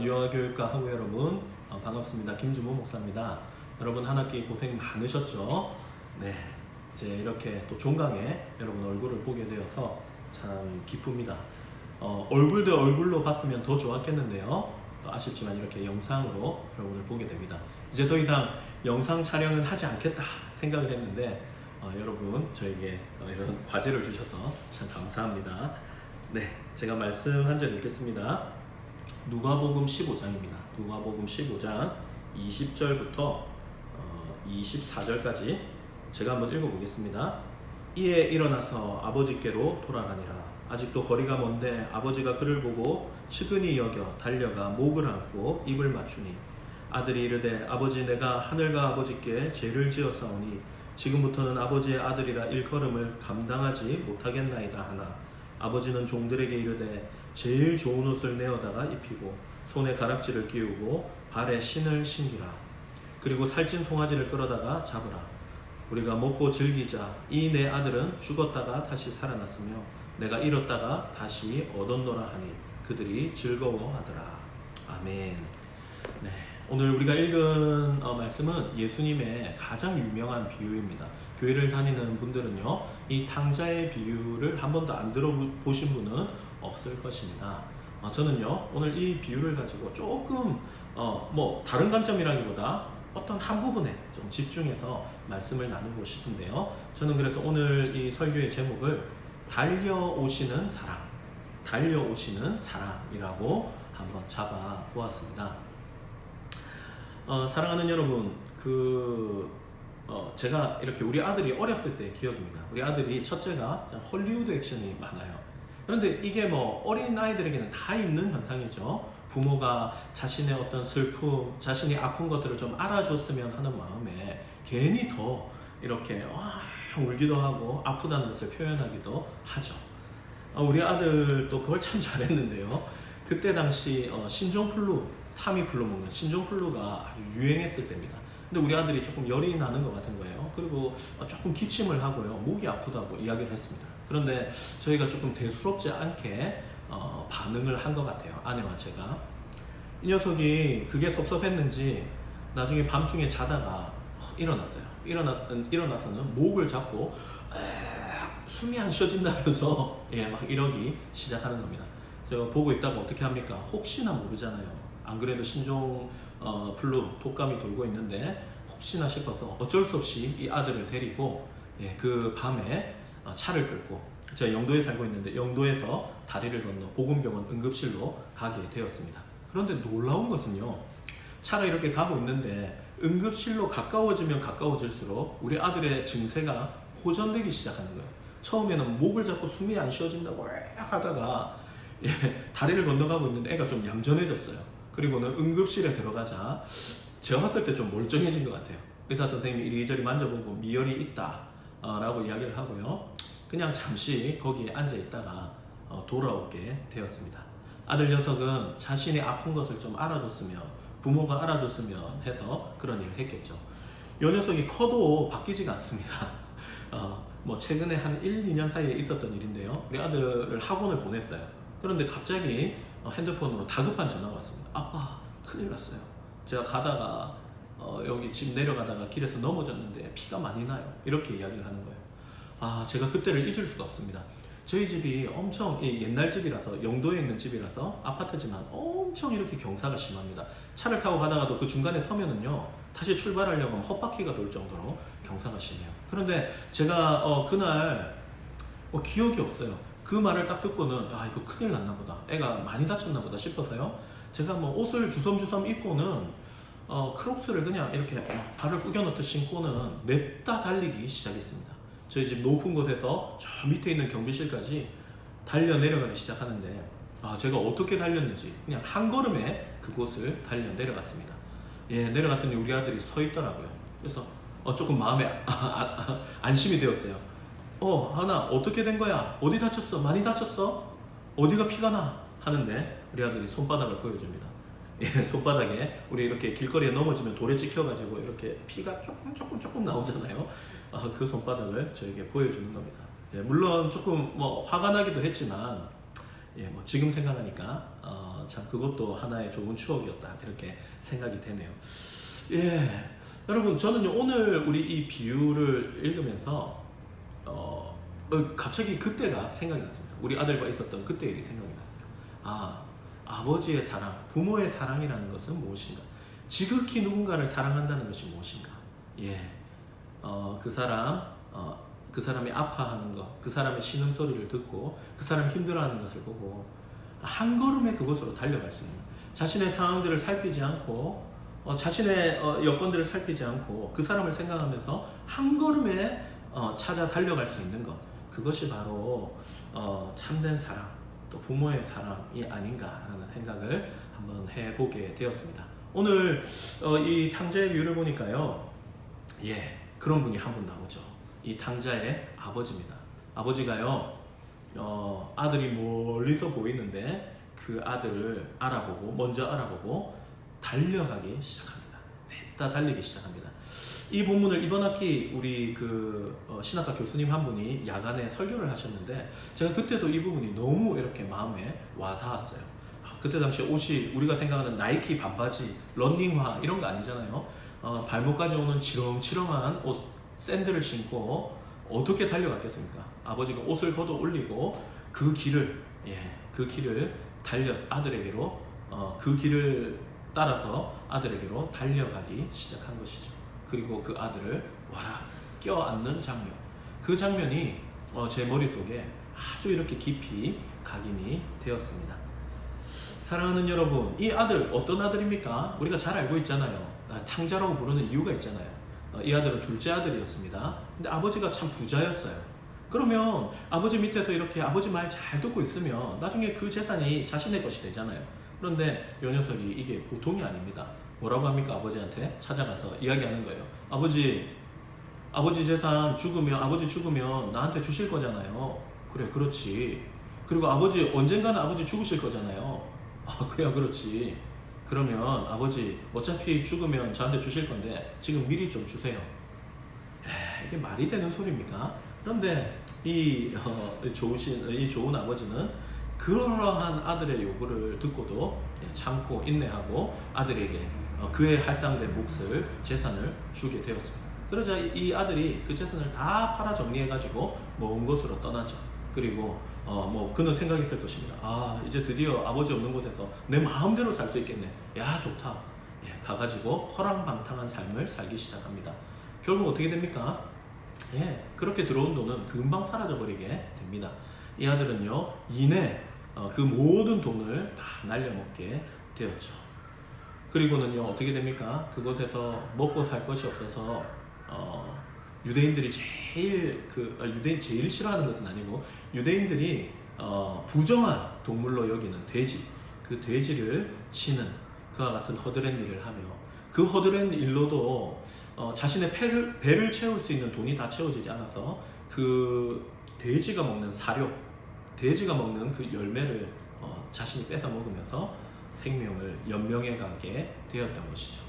유아교육과 학우 여러분 반갑습니다. 김주모 목사입니다. 여러분 한 학기 고생 많으셨죠? 네, 이제 이렇게 또 종강에 여러분 얼굴을 보게 되어서 참 기쁩니다. 얼굴 대 얼굴로 봤으면 더 좋았겠는데요. 또 아쉽지만 이렇게 영상으로 여러분을 보게 됩니다. 이제 더 이상 영상 촬영은 하지 않겠다 생각을 했는데 여러분 저에게 이런 과제를 주셔서 참 감사합니다. 네, 제가 말씀 한 절 읽겠습니다. 누가복음 15장입니다. 누가복음 15장 20절부터 24절까지 제가 한번 읽어보겠습니다. 이에 일어나서 아버지께로 돌아가니라. 아직도 거리가 먼데 아버지가 그를 보고 측은히 여겨 달려가 목을 안고 입을 맞추니 아들이 이르되 아버지 내가 하늘과 아버지께 죄를 지었사오니 지금부터는 아버지의 아들이라 일컬음을 감당하지 못하겠나이다 하나 아버지는 종들에게 이르되 제일 좋은 옷을 내어다가 입히고 손에 가락지를 끼우고 발에 신을 신기라. 그리고 살찐 송아지를 끌어다가 잡으라. 우리가 먹고 즐기자. 이 내 아들은 죽었다가 다시 살아났으며 내가 잃었다가 다시 얻었노라 하니 그들이 즐거워하더라. 아멘. 네, 오늘 우리가 읽은 말씀은 예수님의 가장 유명한 비유입니다. 교회를 다니는 분들은요, 이 탕자의 비유를 한 번도 안 들어보신 분은 없을 것입니다. 저는요, 오늘 이 비유를 가지고 조금 다른 관점이라기보다 어떤 한 부분에 좀 집중해서 말씀을 나누고 싶은데요. 저는 그래서 오늘 이 설교의 제목을 달려오시는 사랑, 달려오시는 사랑이라고 한번 잡아 보았습니다. 사랑하는 여러분, 제가 이렇게 우리 아들이 어렸을 때 기억입니다. 우리 아들이 첫째가 헐리우드 액션이 많아요. 그런데 이게 어린 아이들에게는 다 있는 현상이죠. 부모가 자신의 어떤 슬픔, 자신이 아픈 것들을 좀 알아줬으면 하는 마음에 괜히 더 이렇게 울기도 하고 아프다는 것을 표현하기도 하죠. 우리 아들도 그걸 참 잘했는데요. 그때 당시 신종플루, 타미플루 먹는 신종플루가 아주 유행했을 때입니다. 근데 우리 아들이 조금 열이 나는 것 같은 거예요. 그리고 조금 기침을 하고요, 목이 아프다고 이야기를 했습니다. 그런데 저희가 조금 대수롭지 않게 반응을 한 것 같아요. 아내와 제가. 이 녀석이 그게 섭섭했는지 나중에 밤중에 자다가 일어났어요. 일어나서는 목을 잡고 숨이 안 쉬어진다면서 막 이러기 시작하는 겁니다. 제가 보고 있다가 어떻게 합니까? 혹시나 모르잖아요. 안 그래도 신종 플루 독감이 돌고 있는데 혹시나 싶어서 어쩔 수 없이 이 아들을 데리고 그 밤에 차를 끌고 제가 영도에 살고 있는데 영도에서 다리를 건너 보건병원 응급실로 가게 되었습니다. 그런데 놀라운 것은요, 차가 이렇게 가고 있는데 응급실로 가까워지면 가까워질수록 우리 아들의 증세가 호전되기 시작하는 거예요. 처음에는 목을 잡고 숨이 안 쉬어진다고 하다가 다리를 건너가고 있는데 애가 좀 얌전해졌어요. 그리고는 응급실에 들어가자 제가 봤을 때 좀 멀쩡해진 것 같아요. 의사 선생님이 이리저리 만져보고 미열이 있다 라고 이야기를 하고요, 그냥 잠시 거기에 앉아 있다가 돌아오게 되었습니다. 아들 녀석은 자신이 아픈 것을 좀 알아줬으면, 부모가 알아줬으면 해서 그런 일을 했겠죠. 이 녀석이 커도 바뀌지가 않습니다. 최근에 한 1, 2년 사이에 있었던 일인데요. 우리 아들을 학원을 보냈어요. 그런데 갑자기 핸드폰으로 다급한 전화가 왔습니다. 아빠, 큰일 났어요. 제가 가다가 여기 집 내려가다가 길에서 넘어졌는데 피가 많이 나요. 이렇게 이야기를 하는 거예요. 제가 그때를 잊을 수가 없습니다. 저희 집이 엄청 옛날 집이라서, 영도에 있는 집이라서 아파트지만 엄청 이렇게 경사가 심합니다. 차를 타고 가다가도 그 중간에 서면은요, 다시 출발하려고 하면 헛바퀴가 돌 정도로 경사가 심해요. 그런데 제가 그날 기억이 없어요. 그 말을 딱 듣고는 이거 큰일 났나 보다, 애가 많이 다쳤나 보다 싶어서요, 제가 옷을 주섬주섬 입고는 크록스를 그냥 이렇게 발을 구겨 놓듯 신고는 냅다 달리기 시작했습니다. 저희 집 높은 곳에서 저 밑에 있는 경비실까지 달려 내려가기 시작하는데 제가 어떻게 달렸는지 그냥 한 걸음에 그곳을 달려 내려갔습니다. 내려갔더니 우리 아들이 서 있더라고요. 그래서 조금 마음에 안심이 되었어요. 하나, 어떻게 된 거야? 어디 다쳤어? 많이 다쳤어? 어디가 피가 나? 하는데 우리 아들이 손바닥을 보여줍니다. 손바닥에 우리 이렇게 길거리에 넘어지면 돌에 찍혀가지고 이렇게 피가 조금 나오잖아요. 그 손바닥을 저에게 보여주는 겁니다. 물론 조금 화가 나기도 했지만 예, 뭐 지금 생각하니까 참 그것도 하나의 좋은 추억이었다 이렇게 생각이 되네요. 예, 여러분 저는요 오늘 우리 이 비유를 읽으면서 갑자기 그때가 생각이 났습니다. 우리 아들과 있었던 그때 일이 생각이 났어요. 아버지의 사랑, 부모의 사랑이라는 것은 무엇인가? 지극히 누군가를 사랑한다는 것이 무엇인가? 예, 그 사람이 아파하는 것, 그 사람의 신음소리를 듣고 그 사람이 힘들어하는 것을 보고 한 걸음에 그곳으로 달려갈 수 있는, 자신의 상황들을 살피지 않고 자신의 여건들을 살피지 않고 그 사람을 생각하면서 한 걸음에 찾아 달려갈 수 있는 것, 그것이 바로 참된 사랑, 또 부모의 사랑이 아닌가라는 생각을 한번 해보게 되었습니다. 오늘 이 탕자의 비유를 보니까요, 예, 그런 분이 한 분 나오죠. 이 탕자의 아버지입니다. 아버지가요, 아들이 멀리서 보이는데 그 아들을 먼저 알아보고 달려가기 시작합니다. 냈다 달리기 시작합니다. 이 본문을 이번 학기 우리 신학과 교수님 한 분이 야간에 설교를 하셨는데, 제가 그때도 이 부분이 너무 이렇게 마음에 와 닿았어요. 그때 당시 옷이 우리가 생각하는 나이키 반바지, 런닝화 이런 거 아니잖아요. 발목까지 오는 지렁지렁한 옷, 샌들을 신고 어떻게 달려갔겠습니까? 아버지가 옷을 걷어 올리고 그 길을 달려서 아들에게로 그 길을 따라서 아들에게로 달려가기 시작한 것이죠. 그리고 그 아들을 와라 껴안는 장면, 그 장면이 제 머릿속에 아주 이렇게 깊이 각인이 되었습니다. 사랑하는 여러분, 이 아들 어떤 아들입니까? 우리가 잘 알고 있잖아요. 탕자라고 부르는 이유가 있잖아요. 이 아들은 둘째 아들이었습니다. 근데 아버지가 참 부자였어요. 그러면 아버지 밑에서 이렇게 아버지 말 잘 듣고 있으면 나중에 그 재산이 자신의 것이 되잖아요. 그런데 요 녀석이 이게 보통이 아닙니다. 뭐라고 합니까? 아버지한테 찾아가서 이야기하는 거예요. 아버지 재산 아버지 죽으면 나한테 주실 거잖아요. 그래, 그렇지. 그리고 언젠가는 아버지 죽으실 거잖아요. 그래야 그렇지. 그러면 아버지 어차피 죽으면 저한테 주실 건데 지금 미리 좀 주세요. 이게 말이 되는 소리입니까? 그런데 이 좋은 아버지는 그러한 아들의 요구를 듣고도 참고 인내하고 아들에게 그의 할당된 몫을, 재산을 주게 되었습니다. 그러자 이 아들이 그 재산을 다 팔아 정리해가지고 먼 곳으로 떠나죠. 그리고 그는 생각했을 것입니다. 이제 드디어 아버지 없는 곳에서 내 마음대로 살 수 있겠네. 야, 좋다. 가가지고 허랑방탕한 삶을 살기 시작합니다. 결국 어떻게 됩니까? 그렇게 들어온 돈은 금방 사라져버리게 됩니다. 이 아들은요, 이내 그 모든 돈을 다 날려먹게 되었죠. 그리고는요, 어떻게 됩니까? 그곳에서 먹고 살 것이 없어서 유대인들이 제일 싫어하는 것은 아니고, 유대인들이 부정한 동물로 여기는 돼지, 그 돼지를 치는 그와 같은 헛된 일을 하며, 그 헛된 일로도 자신의 배를 채울 수 있는 돈이 다 채워지지 않아서 그 돼지가 먹는 사료, 돼지가 먹는 그 열매를 자신이 뺏어 먹으면서 생명을 연명해 가게 되었던 것이죠.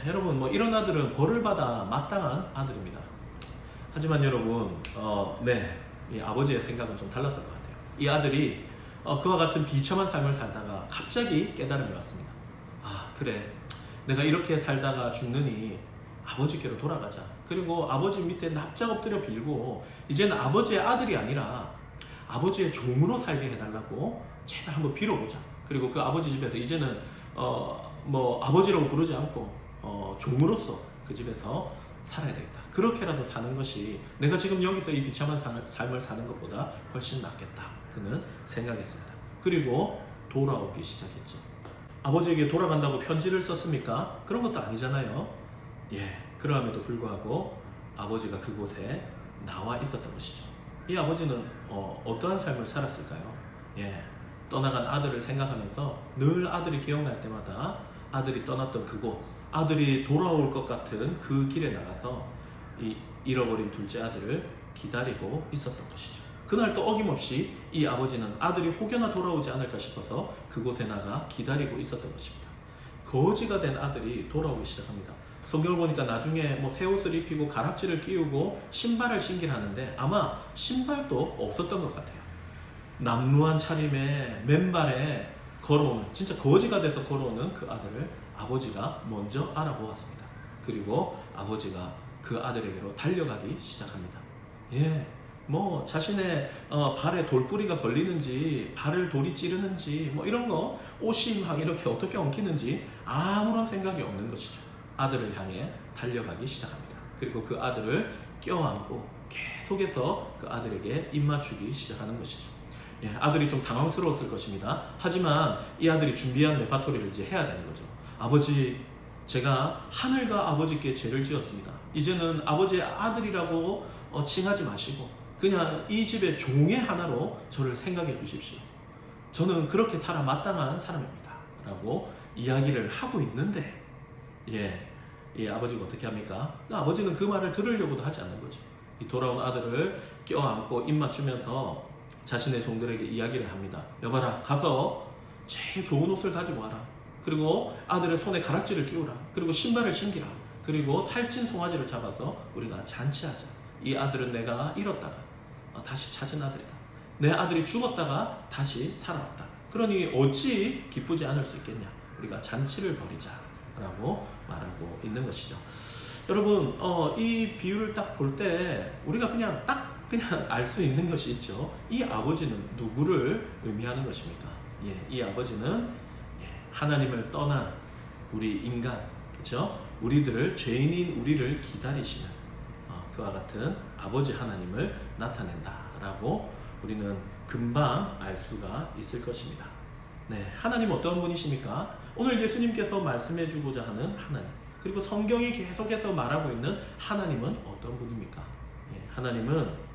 여러분, 이런 아들은 벌을 받아 마땅한 아들입니다. 하지만 여러분, 이 아버지의 생각은 좀 달랐던 것 같아요. 이 아들이 그와 같은 비참한 삶을 살다가 갑자기 깨달음이 왔습니다. 그래, 내가 이렇게 살다가 죽느니 아버지께로 돌아가자. 그리고 아버지 밑에 납작 엎드려 빌고 이제는 아버지의 아들이 아니라 아버지의 종으로 살게 해달라고 제발 한번 빌어보자. 그리고 그 아버지 집에서 이제는 아버지라고 부르지 않고 종으로서 그 집에서 살아야 되겠다. 그렇게라도 사는 것이 내가 지금 여기서 이 비참한 삶을 사는 것보다 훨씬 낫겠다. 그는 생각했습니다. 그리고 돌아오기 시작했죠. 아버지에게 돌아간다고 편지를 썼습니까? 그런 것도 아니잖아요. 그러함에도 불구하고 아버지가 그곳에 나와 있었던 것이죠. 이 아버지는 어떠한 삶을 살았을까요? 떠나간 아들을 생각하면서 늘 아들이 기억날 때마다 아들이 떠났던 그곳, 아들이 돌아올 것 같은 그 길에 나가서 이 잃어버린 둘째 아들을 기다리고 있었던 것이죠. 그날 또 어김없이 이 아버지는 아들이 혹여나 돌아오지 않을까 싶어서 그곳에 나가 기다리고 있었던 것입니다. 거지가 된 아들이 돌아오기 시작합니다. 성경을 보니까 나중에 새 옷을 입히고 가락지를 끼우고 신발을 신기를 하는데 아마 신발도 없었던 것 같아요. 남루한 차림에 맨발에 걸어오는, 진짜 거지가 돼서 걸어오는 그 아들을 아버지가 먼저 알아보았습니다. 그리고 아버지가 그 아들에게로 달려가기 시작합니다. 예, 뭐 자신의 발에 돌뿌리가 걸리는지, 발을 돌이 찌르는지, 뭐 이런 거, 옷이 막 이렇게 어떻게 엉키는지 아무런 생각이 없는 것이죠. 아들을 향해 달려가기 시작합니다. 그리고 그 아들을 껴안고 계속해서 그 아들에게 입맞추기 시작하는 것이죠. 예, 아들이 좀 당황스러웠을 것입니다. 하지만 이 아들이 준비한 레파토리를 이제 해야 되는 거죠. 아버지, 제가 하늘과 아버지께 죄를 지었습니다. 이제는 아버지의 아들이라고 칭하지 마시고 그냥 이 집의 종의 하나로 저를 생각해 주십시오. 저는 그렇게 살아 마땅한 사람입니다. 라고 이야기를 하고 있는데, 이 아버지가 어떻게 합니까? 아버지는 그 말을 들으려고도 하지 않는 거죠. 이 돌아온 아들을 껴안고 입 맞추면서 자신의 종들에게 이야기를 합니다. 여봐라, 가서 제일 좋은 옷을 가지고 와라. 그리고 아들의 손에 가락지를 끼우라. 그리고 신발을 신기라. 그리고 살찐 송아지를 잡아서 우리가 잔치하자. 이 아들은 내가 잃었다가 다시 찾은 아들이다. 내 아들이 죽었다가 다시 살아왔다. 그러니 어찌 기쁘지 않을 수 있겠냐. 우리가 잔치를 벌이자 라고 말하고 있는 것이죠. 여러분, 이 비유를 딱 볼 때 우리가 그냥 알 수 있는 것이 있죠. 이 아버지는 누구를 의미하는 것입니까? 이 아버지는 하나님을 떠난 우리 인간, 그렇죠? 우리들을, 죄인인 우리를 기다리시는 그와 같은 아버지 하나님을 나타낸다라고 우리는 금방 알 수가 있을 것입니다. 네, 하나님 어떤 분이십니까? 오늘 예수님께서 말씀해 주고자 하는 하나님, 그리고 성경이 계속해서 말하고 있는 하나님은 어떤 분입니까? 하나님은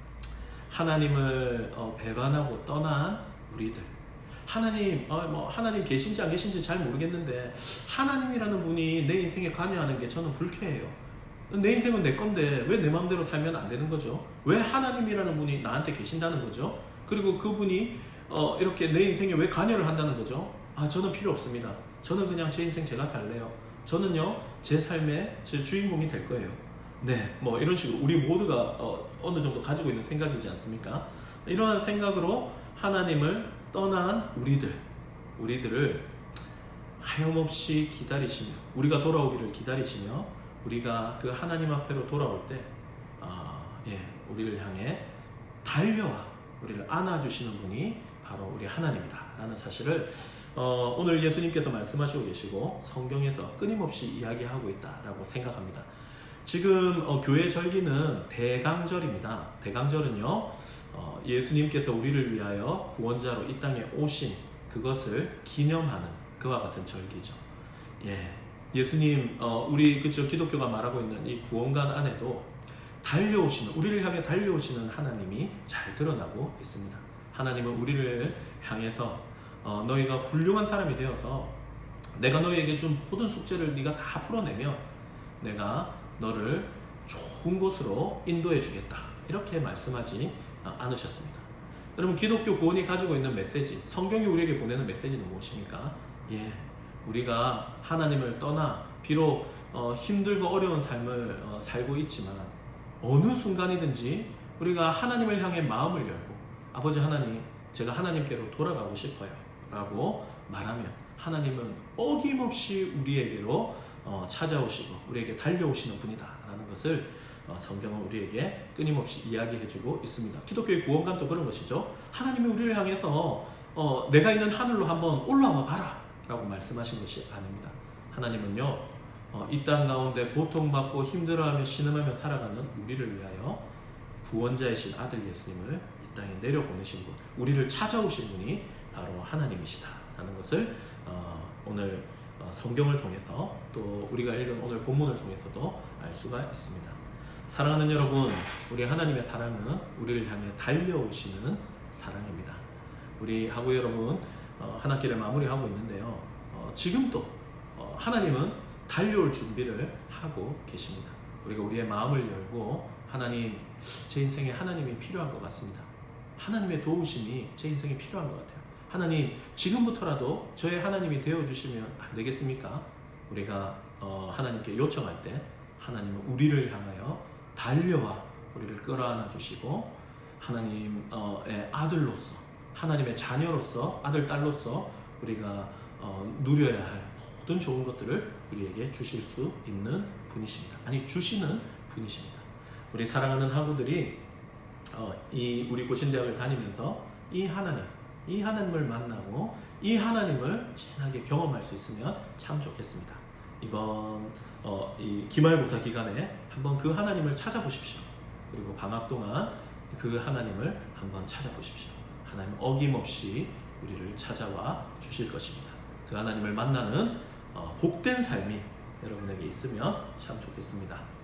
하나님을 배반하고 떠난 우리들, 하나님 계신지 안 계신지 잘 모르겠는데 하나님이라는 분이 내 인생에 관여하는 게 저는 불쾌해요. 내 인생은 내 건데 왜 내 마음대로 살면 안 되는 거죠? 왜 하나님이라는 분이 나한테 계신다는 거죠? 그리고 그분이 이렇게 내 인생에 왜 관여를 한다는 거죠? 저는 필요 없습니다. 저는 그냥 제 인생 제가 살래요. 저는요, 제 삶의 제 주인공이 될 거예요. 네, 뭐 이런 식으로 우리 모두가 어느 정도 가지고 있는 생각이지 않습니까? 이러한 생각으로 하나님을 떠난 우리들을 하염없이 기다리시며, 우리가 돌아오기를 기다리시며, 우리가 그 하나님 앞에로 돌아올 때 우리를 향해 달려와 우리를 안아주시는 분이 바로 우리 하나님이다 라는 사실을 오늘 예수님께서 말씀하시고 계시고 성경에서 끊임없이 이야기하고 있다라고 생각합니다. 지금 교회 절기는 대강절입니다. 대강절은요, 예수님께서 우리를 위하여 구원자로 이 땅에 오신 그것을 기념하는 그와 같은 절기죠. 예수님, 우리 기독교가 말하고 있는 이 구원관 안에도 우리를 향해 달려오시는 하나님이 잘 드러나고 있습니다. 하나님은 우리를 향해서 너희가 훌륭한 사람이 되어서 내가 너희에게 준 모든 숙제를 네가 다 풀어내면 내가 너를 좋은 곳으로 인도해 주겠다, 이렇게 말씀하지 않으셨습니다. 여러분, 기독교 구원이 가지고 있는 메시지, 성경이 우리에게 보내는 메시지는 무엇입니까? 우리가 하나님을 떠나 비록 힘들고 어려운 삶을 살고 있지만 어느 순간이든지 우리가 하나님을 향해 마음을 열고 아버지 하나님, 제가 하나님께로 돌아가고 싶어요 라고 말하면 하나님은 어김없이 우리에게로 찾아오시고 우리에게 달려오시는 분이다 라는 것을 성경은 우리에게 끊임없이 이야기해주고 있습니다. 기독교의 구원관도 그런 것이죠. 하나님이 우리를 향해서 내가 있는 하늘로 한번 올라와 봐라 라고 말씀하신 것이 아닙니다. 하나님은요, 이 땅 가운데 고통받고 힘들어하며 신음하며 살아가는 우리를 위하여 구원자이신 아들 예수님을 이 땅에 내려보내신 분, 우리를 찾아오신 분이 바로 하나님이시다 라는 것을 오늘 성경을 통해서 또 우리가 읽은 오늘 본문을 통해서도 알 수가 있습니다. 사랑하는 여러분, 우리 하나님의 사랑은 우리를 향해 달려오시는 사랑입니다. 우리 하구 여러분, 한 학기를 마무리하고 있는데요, 지금도 하나님은 달려올 준비를 하고 계십니다. 우리가 우리의 마음을 열고 하나님, 제 인생에 하나님이 필요한 것 같습니다. 하나님의 도우심이 제 인생에 필요한 것 같아요. 하나님, 지금부터라도 저의 하나님이 되어주시면 안 되겠습니까? 우리가 하나님께 요청할 때 하나님은 우리를 향하여 달려와 우리를 끌어안아 주시고 하나님의 아들로서 하나님의 자녀로서 아들, 딸로서 우리가 누려야 할 모든 좋은 것들을 우리에게 주실 수 있는 분이십니다. 아니, 주시는 분이십니다. 우리 사랑하는 학우들이 이 우리 고신대학을 다니면서 이 하나님을 만나고 이 하나님을 진하게 경험할 수 있으면 참 좋겠습니다. 이번 이 기말고사 기간에 한번 그 하나님을 찾아보십시오. 그리고 방학 동안 그 하나님을 한번 찾아보십시오. 하나님 어김없이 우리를 찾아와 주실 것입니다. 그 하나님을 만나는 복된 삶이 여러분에게 있으면 참 좋겠습니다.